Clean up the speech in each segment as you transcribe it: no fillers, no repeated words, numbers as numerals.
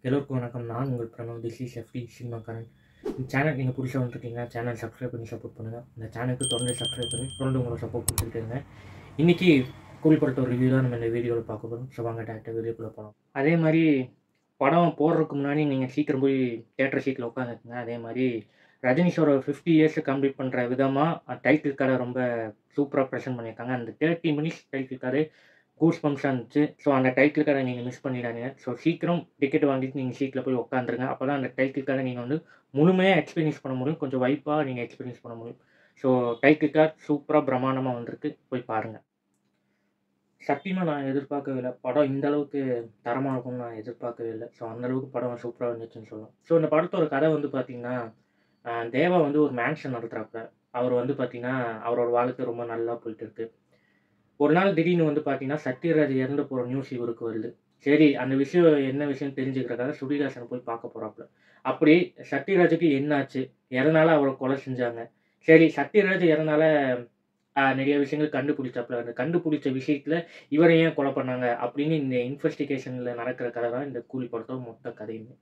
எல்லோருக்கும் வணக்கம். நான் உங்கள் பிரணவ். திஸ் இஸ் எஃப்டி சினிமாக்காரன். இந்த சேனல் நீங்கள் புதுசாக வந்துருக்கீங்க, சேனல் சப்ஸ்கிரைப் பண்ணி சப்போர்ட் பண்ணுங்கள். இந்த சேனலுக்கு தொடர்ந்து சப்ஸ்கிரைப் பண்ணி தொடர்ந்து உங்களை சப்போர்ட் கொடுத்துருக்கேங்க. இன்றைக்கி கூலிப்படத்த ஒரு ரிவ்யூ தான் நம்ம இந்த வீடியோவில் பார்க்க போகிறோம். ஸோ வாங்க டேரக்டாக வீடியோக்குள்ளே போகலாம். அதே மாதிரி படம் போடுறதுக்கு முன்னாடி நீங்கள் சீக்கிரம் போய் தேட்டர் சீட்டில் உட்காந்துருக்குங்க. அதே மாதிரி ரஜினிஷோட 50 இயர்ஸ் கம்ப்ளீட் பண்ணுற விதமாக டைட்டில் கார்டை ரொம்ப சூப்பராக ப்ரெசென்ட் பண்ணியிருக்காங்க. அந்த 30 மினிட்ஸ் டைட்டில் கார்டு கூஸ் பம்ப்ஸாக இருந்துச்சு. ஸோ அந்த டைட்டில் கார்டை நீங்கள் மிஸ் பண்ணிடாதீங்க. ஸோ சீக்கிரம் டிக்கெட் வாங்கிட்டு நீங்கள் சீட்டில் போய் உட்காந்துருங்க. அப்போ தான் அந்த டைட்டில் கார்டை நீங்கள் வந்து முழுமையாக எக்ஸ்பீரியன்ஸ் பண்ண முடியும். கொஞ்சம் வைப்பாக நீங்கள் எக்ஸ்பீரியன்ஸ் பண்ண முடியும். ஸோ டைட்டில் கார்டு சூப்பராக பிரம்மாண்டமாக வந்திருக்கு, போய் பாருங்கள். சத்தியமாக நான் எதிர்பார்க்கவே இல்லை, படம் இந்த அளவுக்கு தரமாக இருக்கும்னு நான் எதிர்பார்க்கவே இல்லை. ஸோ அந்தளவுக்கு படம் சூப்பராக இருந்துச்சுன்னு சொல்லலாம். ஸோ இந்த படத்தோட கதை வந்து பார்த்திங்கன்னா, தேவா வந்து ஒரு மேன்ஷன் நடத்துகிறாப்புல. அவர் வந்து பார்த்திங்கன்னா அவரோட வாழ்க்கை ரொம்ப நல்லா போயிட்டு இருக்கு. ஒரு நாள் திடீர்னு வந்து பார்த்தீங்கன்னா, சத்யராஜ் இறந்து போகிற நியூஸ் இவருக்கு வருது. சரி, அந்த விஷயம் என்ன விஷயம்னு தெரிஞ்சுக்கிறதுக்காக ஸ்ருதிஹாசன் போய் பார்க்க போகிறாப்புல. அப்படி சத்யராஜுக்கு என்னாச்சு? எதனால அவரை கொலை செஞ்சாங்க? சரி, சத்யராஜ் எதனால நிறைய விஷயங்கள் கண்டுபிடிச்சாப்புல. அந்த கண்டுபிடிச்ச விஷயத்தில் இவரை ஏன் கொலை பண்ணாங்க அப்படின்னு இந்த இன்வெஸ்டிகேஷனில் நடக்கிற கதை தான் இந்த கூலி படத்தோட மொத்த கதையுமே.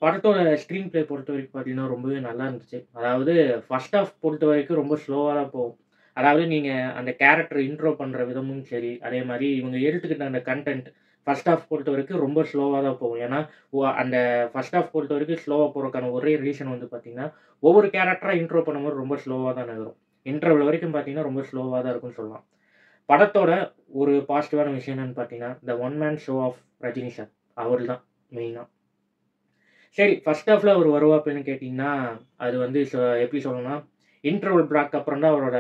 படத்தோட ஸ்க்ரீன் பிளே பொறுத்த வரைக்கும் பார்த்தீங்கன்னா ரொம்பவே நல்லா இருந்துச்சு. அதாவது ஃபர்ஸ்ட் ஹாஃப் பொறுத்த வரைக்கும் ரொம்ப ஸ்லோவாக தான் போகும். அதாவது நீங்கள் அந்த கேரக்டர் இன்ட்ரோ பண்ணுற விதமும் சரி, அதே மாதிரி இவங்க எடுத்துக்கிட்ட அந்த கண்டென்ட் ஃபர்ஸ்ட் ஹாஃப் பொறுத்த வரைக்கும் ரொம்ப ஸ்லோவாக தான் போகும். ஏன்னா அந்த ஃபர்ஸ்ட் ஹாஃப் பொறுத்த வரைக்கும் ஸ்லோவாக போகிறதுக்கான ஒரே ரீசன் வந்து பார்த்தீங்கன்னா, ஒவ்வொரு கேரக்டராக இன்ட்ரோ பண்ணும்போது ரொம்ப ஸ்லோவாக தான் நகரும். இன்டர்வல் வரைக்கும் பார்த்தீங்கன்னா ரொம்ப ஸ்லோவாக தான் இருக்கும்னு சொல்லலாம். படத்தோட ஒரு பாசிட்டிவான விஷயம் என்னன்னு பார்த்தீங்கன்னா, the one man show of Rajini sir, அவர் தான் மெயினாக. சரி, ஃபர்ஸ்ட் ஹாஃபில் அவர் வருவாப்புன்னு கேட்டிங்கன்னா, அது வந்து எப்படி சொல்லணும்னா, இன்டர்வல் பிளாக் அப்புறம் தான் அவரோட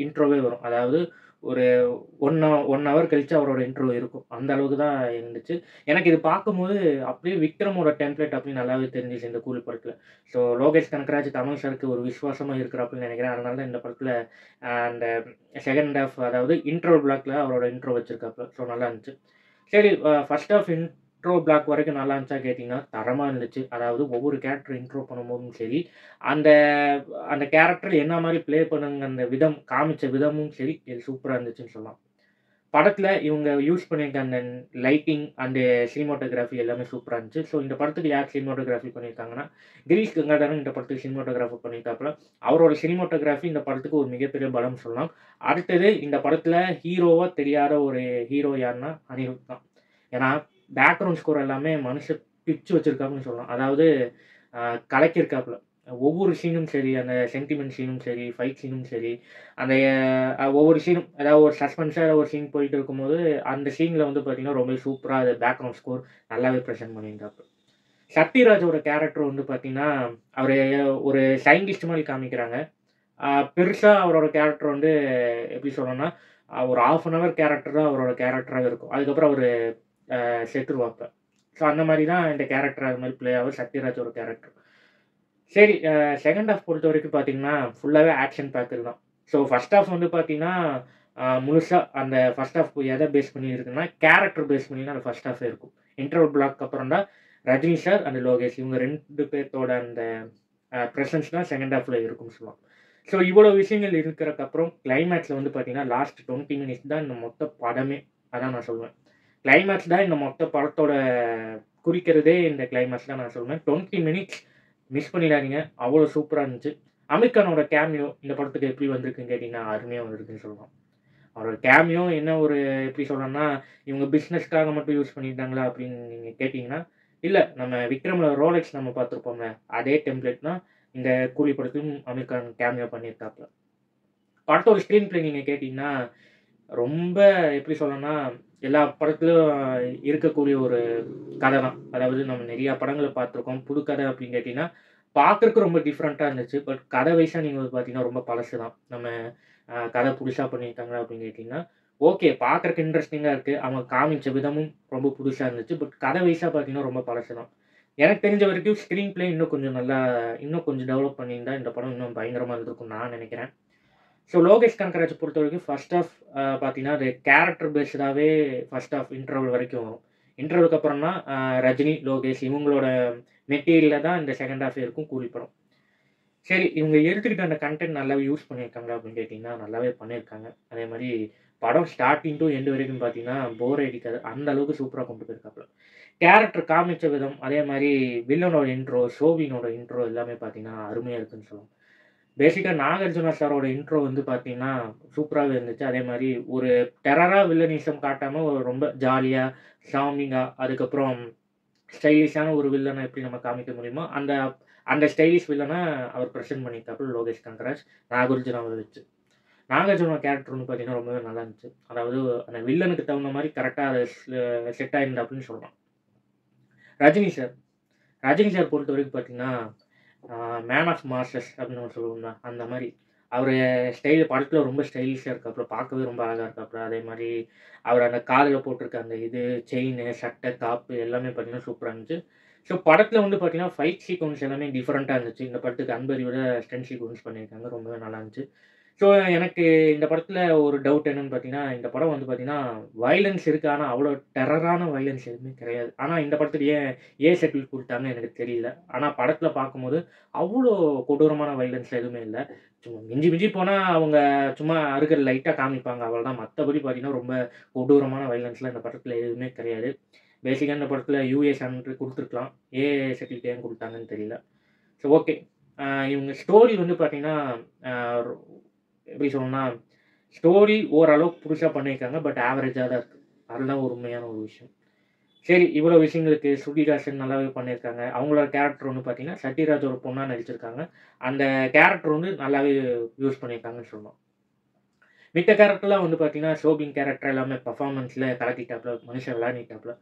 இன்ட்ரோவே வரும். அதாவது ஒரு 1 ஹவர் கழித்து அவரோட இன்ட்ரோ இருக்கும். அந்த அளவுக்கு தான் இருந்துச்சு. எனக்கு இது பார்க்கும்போது அப்படியே விக்ரமோட டெம்ப்ளேட் அப்படின்னு நல்லாவே தெரிஞ்சிச்சு இந்த கூலி படத்தில். ஸோ லோகேஷ் கனகராஜ் தமிழ் சாருக்கு ஒரு விசுவாசமாக இருக்கிறாப்புன்னு நினைக்கிறேன். அதனால தான் இந்த படத்தில் அந்த செகண்ட் ஹாஃப், அதாவது இன்ட்ரோவல் பிளாக்ல அவரோட இன்ட்ரோ வச்சிருக்காப்புல. ஸோ நல்லா இருந்துச்சு. சரி, ஃபர்ஸ்ட் ஹாஃப் இன்ட்ரோ பிளாக் வரைக்கும் நல்லா இருந்துச்சா கேட்டிங்கன்னா, தரமாக இருந்துச்சு. அதாவது ஒவ்வொரு கேரக்டர் இன்ட்ரோ பண்ணும்போதும் சரி, அந்த அந்த கேரக்டர் என்ன மாதிரி ப்ளே பண்ணுங்க, அந்த விதம் காமிச்ச விதமும் சரி, இது சூப்பராக இருந்துச்சுன்னு சொல்லலாம். படத்தில் இவங்க யூஸ் பண்ணியிருக்க அந்த லைட்டிங் அண்டு சினிமாட்டோகிராஃபி எல்லாமே சூப்பராக இருந்துச்சு. ஸோ இந்த படத்துக்கு யார் சினிமாட்டோகிராஃபி பண்ணியிருக்காங்கன்னா, கிரீஷ் கங்காதரன் இந்த படத்துக்கு சினிமாட்டோகிராஃபி பண்ணியிருக்காப்புல. அவரோட சினிமாட்டோகிராஃபி இந்த படத்துக்கு ஒரு மிகப்பெரிய பலம் சொல்லலாம். அடுத்தது இந்த படத்தில் ஹீரோவாக தெரியாத ஒரு ஹீரோ யாருன்னா அனிருத் தான். ஏன்னா பேக்ரவுண்ட் ஸ்கோர் எல்லாமே மனுஷன் பிச்சு வச்சிருக்காப்புன்னு சொல்லலாம். அதாவது கலக்கியிருக்காப்புல. ஒவ்வொரு சீனும் சரி, அந்த சென்டிமெண்ட் சீனும் சரி, ஃபைட் சீனும் சரி, அந்த ஒவ்வொரு சீனும் அதாவது ஒரு சஸ்பென்ஸாக ஒரு சீன் போயிட்டு இருக்கும்போது அந்த சீனில் வந்து பார்த்தீங்கன்னா ரொம்ப சூப்பராக அது பேக்ரவுண்ட் ஸ்கோர் நல்லாவே ப்ரெசென்ட் பண்ணியிருந்தாப்புல. சத்யராஜோட கேரக்டர் வந்து பார்த்தீங்கன்னா, அவர் ஒரு சயின்டிஸ்ட் மாதிரி காமிக்கிறாங்க. பெருசாக அவரோட கேரக்டர் வந்து எப்படி சொல்லணும்னா, ஒரு 1/2 அன் ஹவர் கேரக்டர் தான் அவரோட கேரக்டராக இருக்கும். அதுக்கப்புறம் அவர் செத்துருவாப்ப. ஸோ அந்த மாதிரி தான் இந்த கேரக்டர் அது மாதிரி ப்ளே ஆகும் சத்யராஜோட கேரக்டர். சரி, செகண்ட் ஹாஃப் பொறுத்த வரைக்கும் பார்த்தீங்கன்னா, ஃபுல்லாகவே ஆக்ஷன் பேக்கர் தான். ஸோ ஃபர்ஸ்ட் ஹாஃப் வந்து பார்த்தீங்கன்னா, முழுசா அந்த ஃபர்ஸ்ட் ஹாஃப் எதை பேஸ் பண்ணி இருக்குன்னா, கேரக்டர் பேஸ் பண்ணி தான் அந்த ஃபர்ஸ்ட் ஹாஃபே இருக்கும். இன்டர்வல் பிளாக் அப்புறம் தான் ரஜினி சார் அண்ட் லோகேஷ் இவங்க 2 பேர்த்தோட அந்த ப்ரெசன்ஸ் தான் செகண்ட் ஹாஃபில் இருக்கும்னு சொல்லலாம். ஸோ இவ்வளோ விஷயங்கள் இருக்கிறதுக்கப்புறம் கிளைமேக்ஸில் வந்து பார்த்தீங்கன்னா, லாஸ்ட் 20 மினிட்ஸ் தான் இந்த மொத்த படமே. அதான் நான் சொல்லுவேன். கிளைமேக்ஸ் தான் இந்த மொத்த படத்தோட குறிக்கிறதே இந்த கிளைமேக்ஸ் தான் நான் சொல்லுவேன். 20 மினிட்ஸ் மிஸ் பண்ணிடாதீங்க. அவ்வளோ சூப்பராக இருந்துச்சு. அமீர் கானோட கேமியோ இந்த படத்துக்கு எப்படி வந்திருக்குன்னு கேட்டிங்கன்னா, அருமையாக வந்திருக்குன்னு சொல்லலாம். அவரோட கேமியோ என்ன ஒரு எப்படி சொல்லணும்னா, இவங்க பிஸ்னஸ்க்காக மட்டும் யூஸ் பண்ணிட்டாங்களா அப்படின்னு நீங்கள் கேட்டிங்கன்னா, இல்லை, நம்ம விக்ரமில் ரோலெக்ஸ் நம்ம பார்த்துருப்போம்ல, அதே டெம்ப்ளேட் தான் இந்த கூலி படத்துக்கும் அமீர் கான் கேமியோ பண்ணியிருக்காப்புல. படத்தோட ஸ்க்ரீன் பிளே நீங்கள் கேட்டிங்கன்னா, ரொம்ப எப்படி சொல்லணும்னா, எல்லா படத்துலையும் இருக்கக்கூடிய ஒரு கதை தான். அதாவது நம்ம நிறையா படங்களை பார்த்துருக்கோம். புது கதை அப்படின்னு கேட்டிங்கன்னா, பார்க்குறக்கு ரொம்ப டிஃப்ரெண்ட்டாக இருந்துச்சு. பட் கதை வைஸாக நீங்கள் வந்து பார்த்தீங்கன்னா ரொம்ப பழசு தான். நம்ம கதை புதுசாக பண்ணியிருக்காங்க அப்படின்னு கேட்டிங்கன்னா, ஓகே, பார்க்குறக்கு இன்ட்ரெஸ்டிங்காக இருக்குது. அவங்க காமிச்ச விதமும் ரொம்ப புதுசாக இருந்துச்சு. பட் கதை வைஸாக பார்த்தீங்கன்னா ரொம்ப பழசு தான். எனக்கு தெரிஞ்ச வரைக்கும் ஸ்க்ரீன் பிளே இன்னும் கொஞ்சம் நல்லா இன்னும் கொஞ்சம் டெவலப் பண்ணியிருந்தா இந்த படம் இன்னும் பயங்கரமாக இருந்திருக்கும்னு நான் நினைக்கிறேன். ஸோ லோகேஷ் கனகராஜ் பொறுத்த வரைக்கும் ஃபர்ஸ்ட் ஹாஃப் பார்த்தீங்கன்னா, அது கேரக்டர் பேஸ்டாகவே ஃபர்ஸ்ட் ஹாஃப் இன்டர்வல் வரைக்கும் வரும். இன்டர்வலுக்கு அப்புறம் தான் ரஜினி, லோகேஷ் இவங்களோட மெட்டீரியலில் தான் இந்த செகண்ட் ஹாஃபே இருக்கும் கூலி படம். சரி, இவங்க எடுத்துக்கிட்ட அந்த கண்டென்ட் நல்லாவே யூஸ் பண்ணியிருக்காங்களா அப்படின்னு கேட்டிங்கன்னா, நல்லாவே பண்ணியிருக்காங்க. அதே மாதிரி படம் ஸ்டார்டிங் டு எண்டு வரைக்கும் பார்த்தீங்கன்னா போர் அடிக்காது. அந்த அளவுக்கு சூப்பரா கொண்டு போயிருக்காப்புல. கேரக்டர் காமிச்ச விதம், அதே மாரி வில்லனோட இன்ட்ரோ, ஷோபினோட இன்ட்ரோ எல்லாமே பார்த்தீங்கன்னா அருமையா இருக்குன்னு சொல்லலாம். பேசிக்கா நாகார்ஜுனா சாரோட இன்ட்ரோ வந்து பார்த்தீங்கன்னா, சூப்பராவே இருந்துச்சு. அதே மாரி ஒரு டெரரா வில்லனிசம் காட்டாம ஒரு ரொம்ப ஜாலியா, சாமிங்கா, அதுக்கப்புறம் ஸ்டைலிஷான ஒரு வில்லன எப்படி நம்ம காமிக்க முடியுமோ, அந்த அந்த ஸ்டைலிஷ் வில்லன அவர் பிரசன்ட் பண்ணியிருக்காப்புல லோகேஷ் கனகராஜ், நாகார்ஜுனாவ வச்சு. நாகார்ஜுனா கேரக்டர் வந்து பார்த்தீங்கன்னா, ரொம்பவே நல்லா இருந்துச்சு. அதாவது அந்த வில்லனுக்கு தகுந்த மாரி கரெக்ட்டா அது செட் ஆயிருந்தாப்புலன்னு சொல்லலாம். ரஜினி சார் ரஜினி சார் பொறுத்தவரைக்கும் பார்த்தீங்கன்னா, மேன் ஆஃப் மாஸஸ் அப்படின்னு ஒண்ணு சொல்லுவோம்ல, அந்த மாரி. அவரு படத்துல ரொம்ப ஸ்டைலிஷா இருக்காப்புல. பார்க்கவே ரொம்ப அழகா இருக்காப்புல. அதே மாரி அவர் அந்த காதுல போட்டிருக்க அந்த செயினு, சட்டை, காப்பு எல்லாமே பார்த்தீங்கன்னா சூப்பரா இருந்துச்சு. ஸோ படத்துல வந்து பார்த்தீங்கன்னா, ஃபைட் சீக்வென்ஸ் எல்லாமே டிஃபரெண்ட்டா இருந்துச்சு. இந்த படத்துக்கு அன்பரியோட ஸ்டண்ட் சீக்வென்ஸ் பண்ணியிருக்காங்க. ரொம்பவே நல்லா இருந்துச்சு. ஸோ, எனக்கு இந்த படத்துல ஒரு டவுட் என்னன்னு பார்த்தீங்கன்னா, இந்த படம் வந்து பார்த்தீங்கன்னா, வயலன்ஸ் இருக்கு. ஆனா, அவ்வளோ டெரரான வயலன்ஸ் எதுவுமே கிடையாது. ஆனா, இந்த படத்துக்கு ஏன் ஷெட்யூல் குடுத்தாங்கன்னு எனக்கு தெரியல. ஆனா, படத்துல பார்க்கும்போது அவ்வளோ கொடூரமான வயலன்ஸ் எதுவுமே இல்ல. சும்மா மிஞ்சி மிஞ்சி போனா அவங்க சும்மா அருகல் லைட்டா காமிப்பாங்க அவ்வளோதான். மத்தபடி பார்த்தீங்கன்னா, ரொம்ப கொடூரமான வயலன்ஸ்லாம் இந்த படத்துல எதுவுமே கிடையாது. பேசிக்கா இந்த படத்துல யுஏ சான்றிதழ் குடுத்துருக்கலாம். ஏ சர்டிஃபிகேட் ஏன் குடுத்தாங்கன்னு தெரியல. So okay. இவங்க ஸ்டோரி வந்து பார்த்தீங்கன்னா, அ எப்படி சொல்லணும்னா, ஸ்டோரி ஓரளவுக்கு புதுசா பண்ணியிருக்காங்க. பட் ஆவரேஜா தான் இருக்கு. அதுதான் ஒரு உண்மையான ஒரு விஷயம். சரி, இவ்வளோ விஷயங்களுக்கு ஸ்ருதிஹாசன் நல்லாவே பண்ணியிருக்காங்க. அவங்களோட கேரக்டர் வந்து பார்த்தீங்கன்னா, சத்யராஜ் ஒரு பொண்ணா நடிச்சிருக்காங்க. அந்த கேரக்டர் வந்து நல்லாவே யூஸ் பண்ணியிருக்காங்கன்னு சொல்லலாம். மித்த கேரக்டர்லாம் வந்து பார்த்தீங்கன்னா, ஷோபின் கேரக்டர் எல்லாமே பெர்ஃபார்மன்ஸ்ல கலக்கிட்டாப்ல. மனுஷன் விளையாடிட்டாப்ல.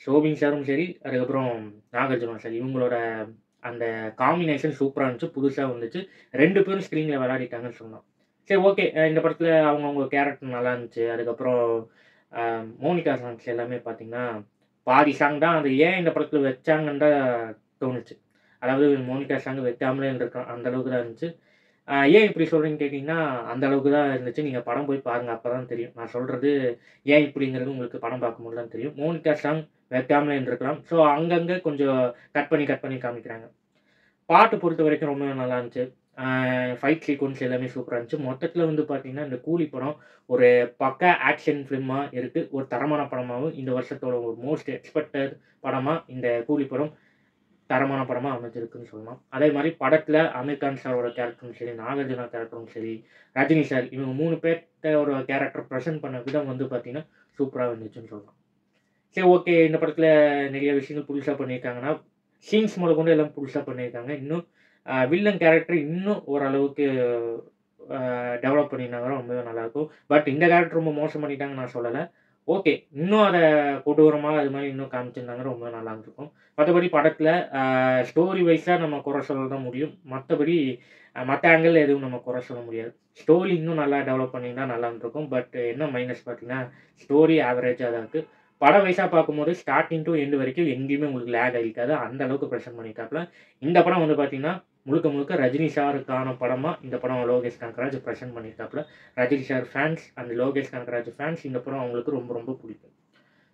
ஷோபின் சாரும் சரி, அதுக்கப்புறம் நாகார்ஜுனா சார் இவங்களோட அந்த காம்பினேஷன் சூப்பரா இருந்துச்சு. புதுசா வந்துச்சு. 2 பேரும் ஸ்க்ரீன்ல விளையாடிட்டாங்கன்னு சொல்லலாம். சரி ஓகே. இந்த படத்துல அவங்கவங்க கேரக்டர் நல்லா இருந்துச்சு. அதுக்கப்புறம் அ மோனிகா சாங்ஸ் எல்லாமே பார்த்தீங்கன்னா, பாதி சாங் தான் அது ஏன் இந்த படத்துல வச்சாங்கன்னு தான் தோணுச்சு. அதாவது மோனிகா சாங் வைக்காமலே இருந்திருக்கலாம். அந்த அளவுக்கு தான் இருந்துச்சு. ஏன் இப்படி சொல்றேன்னு கேட்டீங்கன்னா, அந்த அளவுக்கு தான் இருந்துச்சு. நீங்க படம் போய் பாருங்க. அப்பதான் தெரியும். நான் சொல்றது ஏன் இப்படிங்கிறது உங்களுக்கு படம் பார்க்கும்போது தான் தெரியும். மோனிகா சாங் வைக்காமலே இருந்திருக்கலாம். ஸோ அங்கங்க கொஞ்சம் கட் பண்ணி காமிக்கிறாங்க. பாட்டு பொறுத்தவரைக்கும் ரொம்பவே நல்லா இருந்துச்சு. ஃபைட் சீக்வென்ஸ் எல்லாமே சூப்பரா இருந்துச்சு. மொத்தத்தில வந்து பார்த்தீங்கன்னா, இந்த கூலி படம் ஒரு பக்கா ஆக்ஷன் ஃபிலிமா இருக்கு. ஒரு தரமான படமாவும் இந்த வருஷத்தோட ஒரு மோஸ்ட் எக்ஸ்பெக்டட் படமா இந்த கூலி படம் தரமான படமா அமைஞ்சிருக்குன்னு சொல்லலாம். அதே மாரி படத்துல அமீர் கான் சாரோட கேரக்டரும் சரி, நாகார்ஜுனா கேரக்டரும் சரி, ரஜினி சார் இவங்க 3 பேர்ட்டோட கேரக்டர் பிரசன்ட் பண்ண விதம் வந்து பார்த்தீங்கன்னா, சூப்பரா இருந்துச்சுன்னு சொல்லலாம். சரி ஓகே. இந்த படத்துல நெறைய விஷயங்கள் புதுசா பண்ணியிருக்காங்கன்னா, சீன்ஸ் மொதற்கொண்டு எல்லாம் புதுசா பண்ணியிருக்காங்க. இன்னும் வில்லன் கேரக்டர் இன்னும் ஓரளவுக்கு அ டெவலப் பண்ணியிருந்தாங்கன்னா ரொம்பவே நல்லாயிருக்கும். பட் இந்த கேரக்டர் ரொம்ப மோசம் பண்ணிட்டாங்கன்னு நான் சொல்லல. ஓகே. இன்னும் அத கொடூரமா அது மாரி இன்னும் காமிச்சிருந்தாங்கன்னா ரொம்ப நல்லா இருந்திருக்கும். மத்தபடி படத்துல ஸ்டோரி வைஸா நம்ம குறை சொல்ல தான் முடியும். மத்தபடி மத்த ஆங்கிள்ல எதுவும் நம்ம குறை சொல்ல முடியாது. ஸ்டோரி இன்னும் நல்லா டெவலப் பண்ணியிருந்தா நல்லா இருந்திருக்கும். பட் என்ன மைனஸ் பார்த்தீங்கன்னா, ஸ்டோரி ஆவரேஜா தான் இருக்கு. படம் வைஸா பார்க்கும்போது ஸ்டார்ட்டிங் டூ எண்ட் வரைக்கும் எங்கேயுமே உங்களுக்கு லேக் ஆகியிருக்காது. அந்த அளவுக்கு பிரசன்ட் பண்ணியிருக்காப்ல. இந்த படம் வந்து பார்த்தீங்கன்னா, முழுக்க முழுக்க ரஜினி சாருக்கான படமா இந்த படம் லோகேஷ் கனகராஜ் பிரசன்ட் பண்ணியிருக்காப்ல. Rajini sir fans and Lokesh Kanagaraj fans இந்த படம் அவங்களுக்கு ரொம்ப ரொம்ப பிடிக்கும்.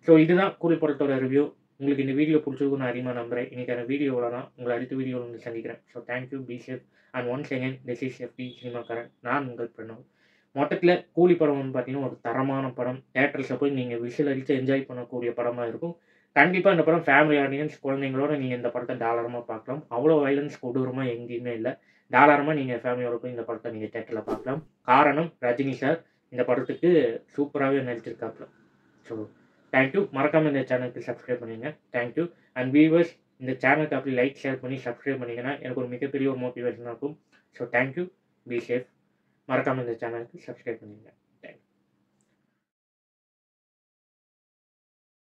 ஸோ இதுதான் கூலி படத்தோட ரிவ்யூ. உங்களுக்கு இந்த வீடியோ பிடிச்சிருக்கும்னு நான் அதிகமா நம்புறேன். இன்னைக்கான வீடியோ இவ்வளோதான். உங்கள அடுத்த வீடியோல வந்து சந்திக்கிறேன். So thank you, be safe and once again this is FT சினிமாக்காரன். நான் உங்கள் பிரணவ். மொத்தத்தில கூலி படம் வந்து பார்த்தீங்கன்னா, ஒரு தரமான படம். தியேட்டர்ஸ்ல போய் நீங்க விசில் அடிச்சு என்ஜாய் பண்ணக்கூடிய படமா இருக்கும். கண்டிப்பா இந்த படம் ஃபேமிலி ஆடியன்ஸ் குழந்தைங்களோட நீங்க இந்த படத்த தாராளமா பார்க்கலாம். அவ்வளோ வயலன்ஸ் கொடூரமா எங்கேயுமே இல்ல. தாராளமா நீங்க ஃபேமிலியோட போய் இந்த படத்த நீங்க தியேட்டர்ல பார்க்கலாம். காரணம் ரஜினி சார் இந்த படத்துக்கு சூப்பராவே நடிச்சிருக்காப்ல. So thank you. மறக்காம இந்த சேனலுக்கு சப்ஸ்கிரைப் பண்ணுங்க. Thank you. அண்ட் வியூவர்ஸ் இந்த சேனலுக்கு அப்படி லைக், ஷேர் பண்ணி சப்ஸ்கிரைப் பண்ணீங்கன்னா, எனக்கு ஒரு மிகப்பெரிய ஒரு மோட்டிவேஷனா இருக்கும். So thank you. Be safe. மறக்காம இந்த சேனலுக்கு சப்ஸ்கிரைப் பண்ணுங்க.